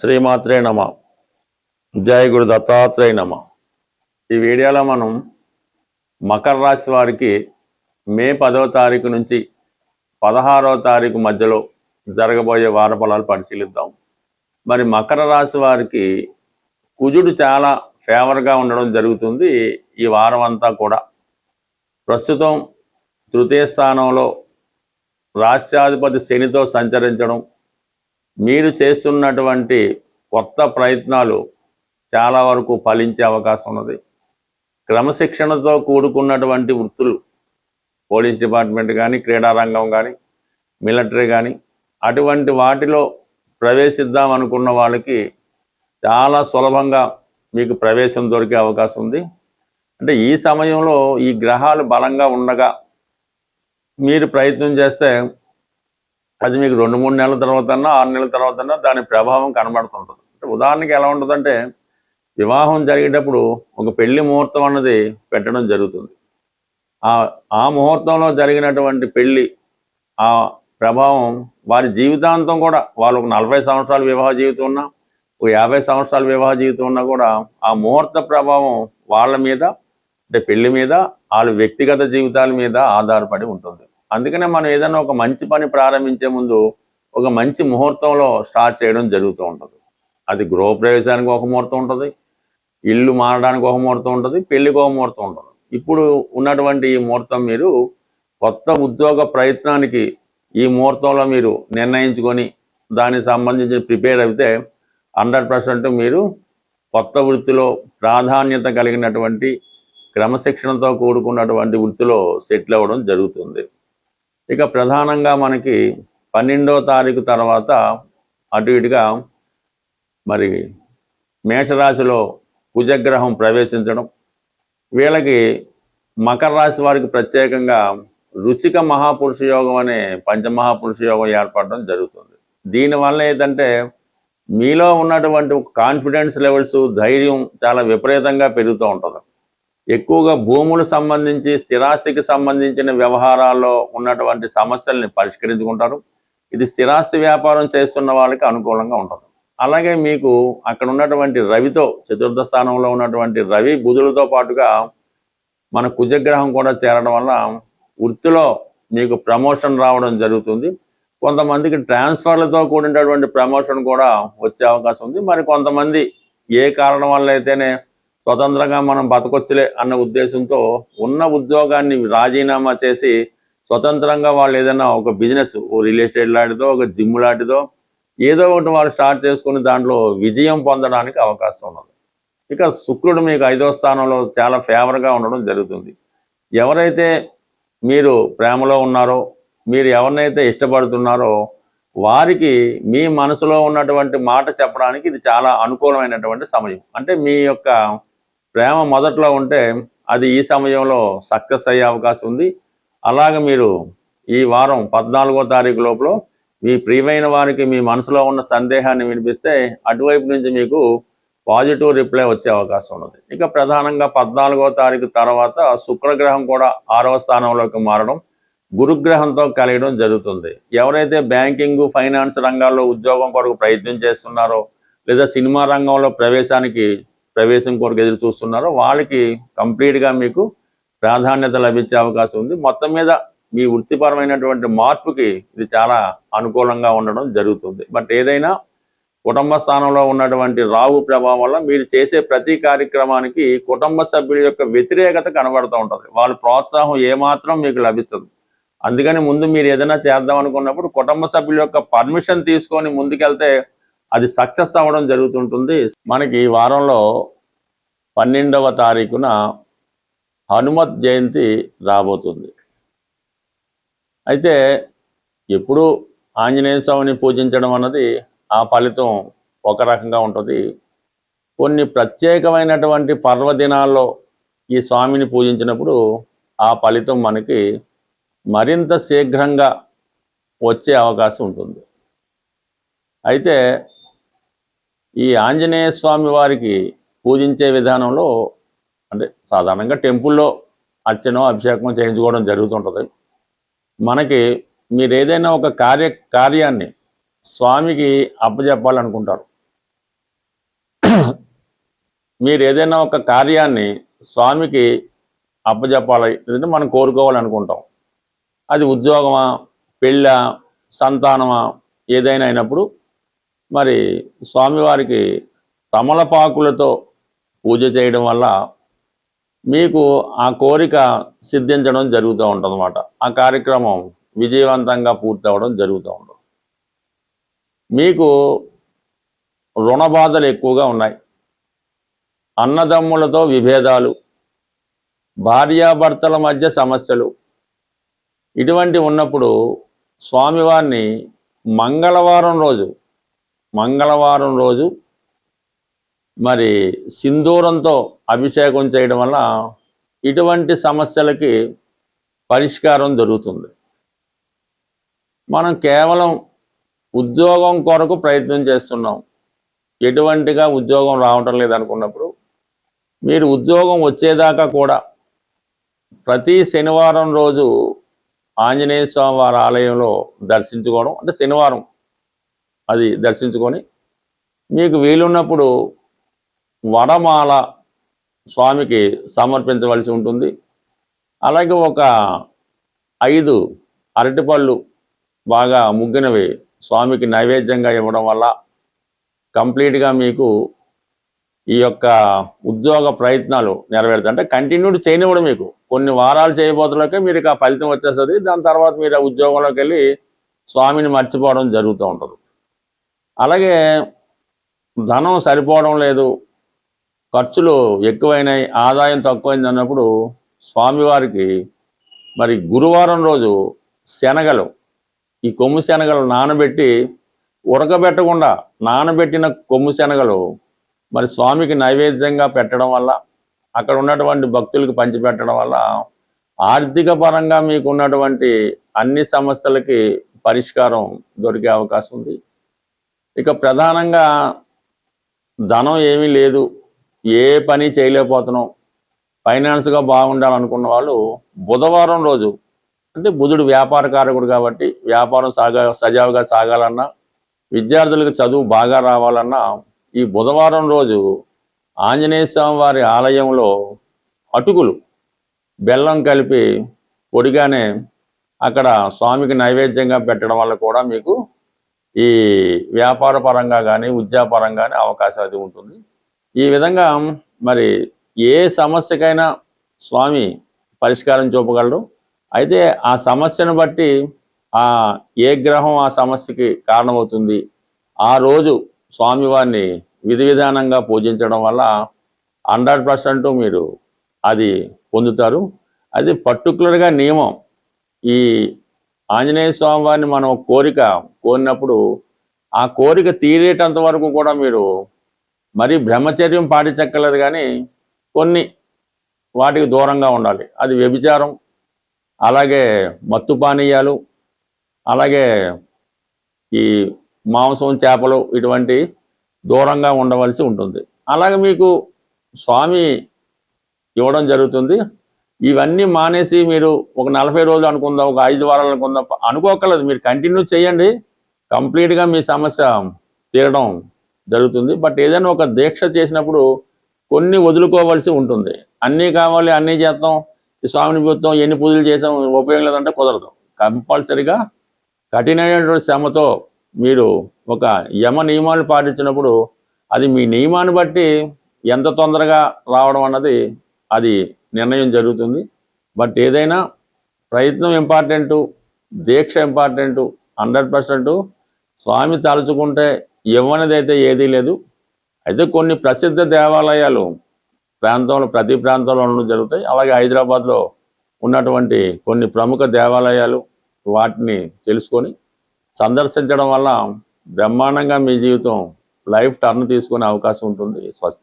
శ్రీమాత్రే నమ. జయ గురు దత్తాత్రేయ నమ. ఈ వీడియోలో మనం మకర రాశి వారికి మే 10వ తారీఖు నుంచి 16వ తారీఖు మధ్యలో జరగబోయే వార ఫలాలు పరిశీలిద్దాం. మరి మకర రాశి వారికి కుజుడు చాలా ఫేవర్గా ఉండడం జరుగుతుంది. ఈ వారం అంతా కూడా ప్రస్తుతం తృతీయ స్థానంలో రాష్ట్రాధిపతి శనితో సంచరించడం, మీరు చేస్తున్నటువంటి కొత్త ప్రయత్నాలు చాలా వరకు ఫలించే అవకాశం ఉన్నది. క్రమశిక్షణతో కూడుకున్నటువంటి వృత్తులు, పోలీస్ డిపార్ట్మెంట్ కానీ, క్రీడారంగం కానీ, మిలిటరీ కానీ, అటువంటి వాటిలో ప్రవేశిద్దాం అనుకున్న వాళ్ళకి చాలా సులభంగా మీకు ప్రవేశం దొరికే అవకాశం ఉంది. అంటే ఈ సమయంలో ఈ గ్రహాలు బలంగా ఉండగా మీరు ప్రయత్నం చేస్తే అది మీకు 2-3 నెలల తర్వాత 6 నెలల తర్వాత దాని ప్రభావం కనబడుతుంటుంది. అంటే ఉదాహరణకి ఎలా ఉంటుందంటే, వివాహం జరిగేటప్పుడు ఒక పెళ్లి ముహూర్తం అన్నది పెట్టడం జరుగుతుంది. ఆ ముహూర్తంలో జరిగినటువంటి పెళ్లి ఆ ప్రభావం వారి జీవితాంతం కూడా, వాళ్ళు ఒక 40 సంవత్సరాల వివాహ జీవితం ఉన్నా, ఒక 50 సంవత్సరాల వివాహ జీవితం ఉన్నా కూడా ఆ ముహూర్త ప్రభావం వాళ్ళ మీద, అంటే పెళ్లి మీద, వాళ్ళ వ్యక్తిగత జీవితాల మీద ఆధారపడి ఉంటుంది. అందుకనే మనం ఏదైనా ఒక మంచి పని ప్రారంభించే ముందు ఒక మంచి ముహూర్తంలో స్టార్ట్ చేయడం జరుగుతూ ఉంటుంది. అది గృహప్రవేశానికి ఒక ముహూర్తం ఉంటుంది, ఇల్లు మారడానికి ఒక ముహూర్తం ఉంటుంది, పెళ్లికి ఒక ముహూర్తం ఉంటుంది. ఇప్పుడు ఉన్నటువంటి ఈ ముహూర్తం మీరు కొత్త ఉద్యోగ ప్రయత్నానికి ఈ ముహూర్తంలో మీరు నిర్ణయించుకొని దానికి సంబంధించి ప్రిపేర్ అయితే 100% మీరు కొత్త వృత్తిలో ప్రాధాన్యత కలిగినటువంటి క్రమశిక్షణతో కూడుకున్నటువంటి వృత్తిలో సెటిల్ అవ్వడం జరుగుతుంది. ఇక ప్రధానంగా మనకి 12వ తారీఖు తర్వాత అటు ఇటుగా మరి మేషరాశిలో కుజగ్రహం ప్రవేశించడం, వీళ్ళకి మకర రాశి వారికి ప్రత్యేకంగా రుచిక మహాపురుష యోగం అనే పంచమహాపురుష యోగం ఏర్పడడం జరుగుతుంది. దీనివల్ల ఏంటంటే మీలో ఉన్నటువంటి కాన్ఫిడెన్స్ లెవెల్స్, ధైర్యం చాలా విపరీతంగా పెరుగుతూ ఉంటుంది. ఎక్కువగా భూములు సంబంధించి, స్థిరాస్తికి సంబంధించిన వ్యవహారాల్లో ఉన్నటువంటి సమస్యల్ని పరిష్కరించుకుంటారు. ఇది స్థిరాస్తి వ్యాపారం చేస్తున్న వాళ్ళకి అనుకూలంగా ఉంటుంది. అలాగే మీకు అక్కడ ఉన్నటువంటి రవితో, చతుర్థ స్థానంలో ఉన్నటువంటి రవి బుధులతో పాటుగా మన కుజగ్రహం కూడా చేరడం వల్ల వృత్తిలో మీకు ప్రమోషన్ రావడం జరుగుతుంది. కొంతమందికి ట్రాన్స్ఫర్లతో కూడినటువంటి ప్రమోషన్ కూడా వచ్చే అవకాశం ఉంది. మరి కొంతమంది ఏ కారణం వల్ల అయితేనే స్వతంత్రంగా మనం బతకొచ్చులే అన్న ఉద్దేశంతో ఉన్న ఉద్యోగాన్ని రాజీనామా చేసి స్వతంత్రంగా వాళ్ళు ఏదైనా ఒక బిజినెస్, ఓ రియల్ ఎస్టేట్ లాంటిదో, ఒక జిమ్ లాంటిదో ఏదో ఒకటి వాళ్ళు స్టార్ట్ చేసుకుని దాంట్లో విజయం పొందడానికి అవకాశం ఉన్నది. ఇక శుక్రుడు మీకు 5వ స్థానంలో చాలా ఫేవర్గా ఉండడం జరుగుతుంది. ఎవరైతే మీరు ప్రేమలో ఉన్నారో, మీరు ఎవరినైతే ఇష్టపడుతున్నారో వారికి మీ మనసులో ఉన్నటువంటి మాట చెప్పడానికి ఇది చాలా అనుకూలమైనటువంటి సమయం. అంటే మీ యొక్క ప్రేమ మొదట్లో ఉంటే అది ఈ సమయంలో సక్సెస్ అయ్యే అవకాశం ఉంది. అలాగే మీరు ఈ వారం 14వ తారీఖు లోపల మీ ప్రియమైన వారికి మీ మనసులో ఉన్న సందేహాన్ని వినిపిస్తే అటువైపు నుంచి మీకు పాజిటివ్ రిప్లై వచ్చే అవకాశం ఉన్నది. ఇక ప్రధానంగా 14వ తారీఖు తర్వాత శుక్రగ్రహం కూడా 6వ స్థానంలోకి మారడం, గురుగ్రహంతో కలియడం జరుగుతుంది. ఎవరైతే బ్యాంకింగ్, ఫైనాన్స్ రంగాల్లో ఉద్యోగం కొరకు ప్రయత్నం చేస్తున్నారో, లేదా సినిమా రంగంలో ప్రవేశం కొరకు ఎదురు చూస్తున్నారో వాళ్ళకి కంప్లీట్గా మీకు ప్రాధాన్యత లభించే అవకాశం ఉంది. మొత్తం మీద మీ వృత్తిపరమైనటువంటి మార్పుకి ఇది చాలా అనుకూలంగా ఉండడం జరుగుతుంది. బట్ ఏదైనా కుటుంబ స్థానంలో ఉన్నటువంటి రాహు ప్రభావం వల్ల మీరు చేసే ప్రతి కార్యక్రమానికి కుటుంబ సభ్యుల యొక్క వ్యతిరేకత కనబడుతూ ఉంటుంది. వాళ్ళ ప్రోత్సాహం ఏమాత్రం మీకు లభించదు. అందుకని ముందు మీరు ఏదైనా చేద్దాం అనుకున్నప్పుడు కుటుంబ సభ్యుల యొక్క పర్మిషన్ తీసుకొని ముందుకెళ్తే అది సక్సెస్ అవ్వడం జరుగుతుంటుంది. మనకి ఈ వారంలో 12వ తారీఖున హనుమత్ జయంతి రాబోతుంది. అయితే ఎప్పుడు ఆంజనేయ స్వామిని పూజించడం అన్నది ఆ ఫలితం ఒక రకంగా ఉంటుంది. కొన్ని ప్రత్యేకమైనటువంటి పర్వదినాల్లో ఈ స్వామిని పూజించినప్పుడు ఆ ఫలితం మనకి మరింత శీఘ్రంగా వచ్చే అవకాశం ఉంటుంది. అయితే ఈ ఆంజనేయ స్వామి వారికి పూజించే విధానంలో, అంటే సాధారణంగా టెంపుల్లో అర్చన, అభిషేకం చేయించుకోవడం జరుగుతుంటుంది. మనకి మీరు ఏదైనా ఒక కార్యాన్ని స్వామికి అప్పచెప్పాలనుకుంటారు. మీరు ఏదైనా ఒక కార్యాన్ని స్వామికి అప్పచెప్పాలి, లేదంటే మనం కోరుకోవాలనుకుంటాం. అది ఉద్యోగమా, పెళ్ళ, సంతానమా, ఏదైనా అయినప్పుడు మరి స్వామివారికి తమలపాకులతో పూజ చేయడం వల్ల మీకు ఆ కోరిక సిద్ధించడం జరుగుతూ ఉంటుందన్నమాట. ఆ కార్యక్రమం విజయవంతంగా పూర్తి అవ్వడం జరుగుతూ ఉంటుంది. మీకు రుణ బాధలు ఎక్కువగా ఉన్నాయి, అన్నదమ్ములతో విభేదాలు, భార్యాభర్తల మధ్య సమస్యలు, ఇటువంటి ఉన్నప్పుడు స్వామివారిని మంగళవారం రోజు మరి సింధూరంతో అభిషేకం చేయడం వల్ల ఇటువంటి సమస్యలకి పరిష్కారం దొరుకుతుంది. మనం కేవలం ఉద్యోగం కొరకు ప్రయత్నం చేస్తున్నాం, ఎటువంటిగా ఉద్యోగం రావటం లేదనుకున్నప్పుడు మీరు ఉద్యోగం వచ్చేదాకా కూడా ప్రతి శనివారం రోజు ఆంజనేయ స్వామి వారి ఆలయంలో దర్శించుకోవడం, అంటే శనివారం అది దర్శించుకొని మీకు వీలున్నప్పుడు వడమాల స్వామికి సమర్పించవలసి ఉంటుంది. అలాగే ఒక 5 అరటిపళ్ళు బాగా ముగ్గినవి స్వామికి నైవేద్యంగా ఇవ్వడం వల్ల కంప్లీట్గా మీకు ఈ యొక్క ఉద్యోగ ప్రయత్నాలు నెరవేరుతాయి. అంటే కంటిన్యూడ్ చేయనివ్వడం, మీకు కొన్ని వారాలు చేయబోతులకే మీరు ఆ ఫలితం వచ్చేస్తుంది. దాని తర్వాత మీరు ఆ ఉద్యోగంలోకి వెళ్ళి స్వామిని మర్చిపోవడం జరుగుతూ ఉంటుంది. అలాగే ధనం సరిపోవడం లేదు, ఖర్చులు ఎక్కువైనాయి, ఆదాయం తక్కువైంది అన్నప్పుడు స్వామివారికి మరి గురువారం రోజు శనగలు, ఈ కొమ్ము శనగలు నానబెట్టి, ఉడకబెట్టకుండా నానబెట్టిన కొమ్ము శనగలు మరి స్వామికి నైవేద్యంగా పెట్టడం వల్ల, అక్కడ ఉన్నటువంటి భక్తులకు పంచిపెట్టడం వల్ల ఆర్థిక పరంగా మీకు ఉన్నటువంటి అన్ని సమస్యలకి పరిష్కారం దొరికే అవకాశం ఉంది. ఇక ప్రధానంగా ధనం ఏమీ లేదు, ఏ పని చేయలేకపోతున్నాం, ఫైనాన్స్గా బాగుండాలనుకున్న వాళ్ళు బుధవారం రోజు, అంటే బుధుడు వ్యాపారకారకుడు కాబట్టి వ్యాపారం సజావుగా సాగాలన్నా, విద్యార్థులకు చదువు బాగా రావాలన్నా ఈ బుధవారం రోజు ఆంజనేయ స్వామి వారి ఆలయంలో అటుకులు బెల్లం కలిపి పొడిగానే అక్కడ స్వామికి నైవేద్యంగా పెట్టడం వల్ల కూడా మీకు ఈ వ్యాపార పరంగా కానీ ఉద్యోగపరంగా కానీ అవకాశం అది ఉంటుంది. ఈ విధంగా మరి ఏ సమస్యకైనా స్వామి పరిష్కారం చూపగలరు. అయితే ఆ సమస్యను బట్టి ఏ గ్రహం ఆ సమస్యకి కారణమవుతుంది, ఆ రోజు స్వామివారిని విధి విధానంగా పూజించడం వల్ల 100% మీరు అది పొందుతారు. అది పర్టికులర్గా నియమం. ఈ ఆంజనేయ స్వామి వారిని మనం కోరినప్పుడు ఆ కోరిక తీరేటంత వరకు కూడా మీరు మరీ బ్రహ్మచర్యం పాటించక్కర్లేదు, కానీ కొన్ని వాటికి దూరంగా ఉండాలి. అది వ్యభిచారం, అలాగే మత్తు పానీయాలు, అలాగే ఈ మాంసం, చేపలు ఇటువంటి దూరంగా ఉండవలసి ఉంటుంది. అలాగే మీకు స్వామి ఇవ్వడం జరుగుతుంది. ఇవన్నీ మానేసి మీరు ఒక 40 రోజులు అనుకుందాం, ఒక 5 వారాలు అనుకుందాం అనుకోకర్లేదు, మీరు కంటిన్యూ చేయండి, కంప్లీట్గా మీ సమస్య తీరడం జరుగుతుంది. బట్ ఏదైనా ఒక దీక్ష చేసినప్పుడు కొన్ని వదులుకోవాల్సి ఉంటుంది. అన్నీ కావాలి, అన్నీ చేస్తాం, ఈ స్వామిని పోతాం, ఎన్ని పూజలు చేసాం, ఉపయోగం లేదంటే కుదరదు. కంపల్సరిగా కఠినమైనటువంటి శ్రమతో మీరు ఒక యమ నియమాలు పాటించినప్పుడు అది మీ నియమాన్ని బట్టి ఎంత తొందరగా రావడం అన్నది అది నిర్ణయం జరుగుతుంది. బట్ ఏదైనా ప్రయత్నం ఇంపార్టెంటు, దీక్ష ఇంపార్టెంటు. 100% స్వామి తలుచుకుంటే ఇవ్వనిదైతే ఏదీ లేదు. అయితే కొన్ని ప్రసిద్ధ దేవాలయాలు ప్రతి ప్రాంతంలో జరుగుతాయి. అలాగే హైదరాబాద్లో ఉన్నటువంటి కొన్ని ప్రముఖ దేవాలయాలు, వాటిని తెలుసుకొని సందర్శించడం వల్ల బ్రహ్మాండంగా మీ జీవితం లైఫ్ టర్న్ తీసుకునే అవకాశం ఉంటుంది. స్వస్తి.